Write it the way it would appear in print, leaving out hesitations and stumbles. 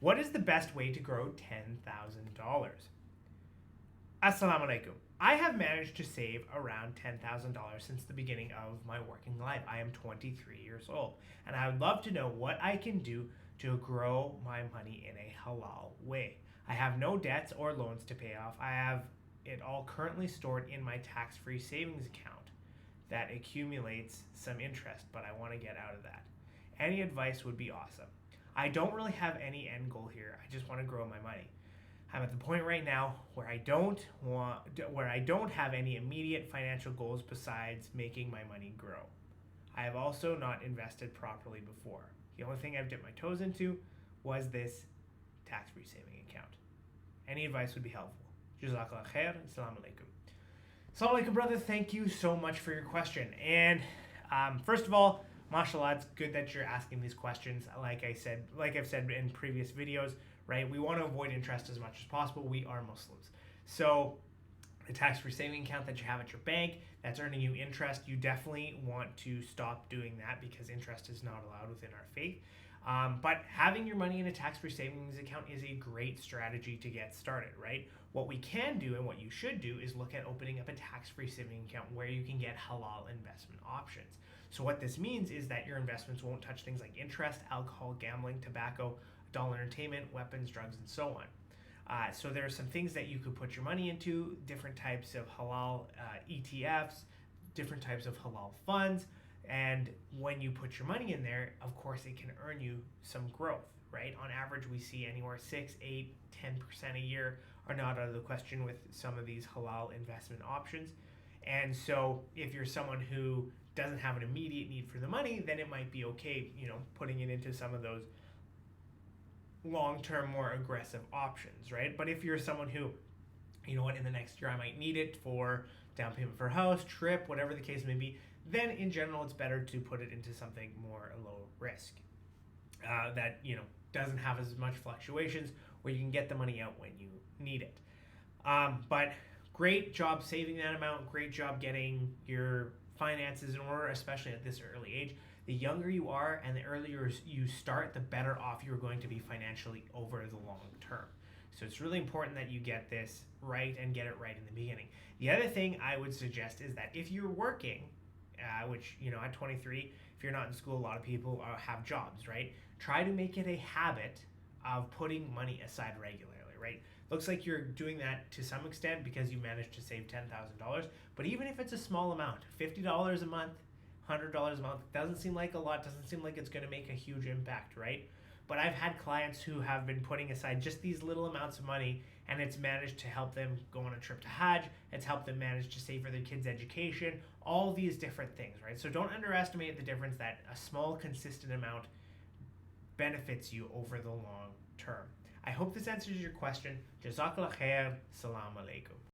What is the best way to grow $10,000? Assalamu alaikum. I have managed to save around $10,000 since the beginning of my working life. I am 23 years old, and I would love to know what I can do to grow my money in a halal way. I have no debts or loans to pay off. I have it all currently stored in my tax-free savings account that accumulates some interest, but I want to get out of that. Any advice would be awesome. I don't really have any end goal here. I just want to grow my money. I'm at the point right now where I don't have any immediate financial goals besides making my money grow. I have also not invested properly before. The only thing I've dipped my toes into was this tax-free saving account. Any advice would be helpful. Jazakallah khair. Assalamu alaikum. Assalamu alaikum, brother. Thank you so much for your question. And first of all, mashallah, it's good that you're asking these questions. Like I've said in previous videos, right? We want to avoid interest as much as possible. We are Muslims. So the tax-free saving account that you have at your bank that's earning you interest, you definitely want to stop doing that because interest is not allowed within our faith. But having your money in a tax-free savings account is a great strategy to get started, right? What we can do and what you should do is look at opening up a tax-free saving account where you can get halal investment options. So what this means is that your investments won't touch things like interest, alcohol, gambling, tobacco, adult entertainment, weapons, drugs, and so on. So there are some things that you could put your money into, different types of halal ETFs, different types of halal funds. And when you put your money in there, of course, it can earn you some growth, right? On average, we see anywhere 6, 8, 10% a year are not out of the question with some of these halal investment options. And so if you're someone who doesn't have an immediate need for the money, then it might be okay, putting it into some of those long-term, more aggressive options, right? But if you're someone who, in the next year I might need it for down payment for a house, trip, whatever the case may be, then in general it's better to put it into something more low risk that doesn't have as much fluctuations, where you can get the money out when you need it. But great job saving that amount, great job getting your finances in order, especially at this early age. The younger you are and the earlier you start, the better off you're going to be financially over the long term. So it's really important that you get this right and get it right in the beginning. The other thing I would suggest is that if you're working, which, at 23, if you're not in school, a lot of people have jobs, right? Try to make it a habit of putting money aside regularly, right? Looks like you're doing that to some extent because you managed to save $10,000. But even if it's a small amount, $50 a month, $100 a month, doesn't seem like a lot, doesn't seem like it's going to make a huge impact, right? But I've had clients who have been putting aside just these little amounts of money, and it's managed to help them go on a trip to Hajj. It's helped them manage to save for their kids' education, all these different things, right? So don't underestimate the difference that a small, consistent amount benefits you over the long term. I hope this answers your question. Jazakallah khair. Salam alaikum.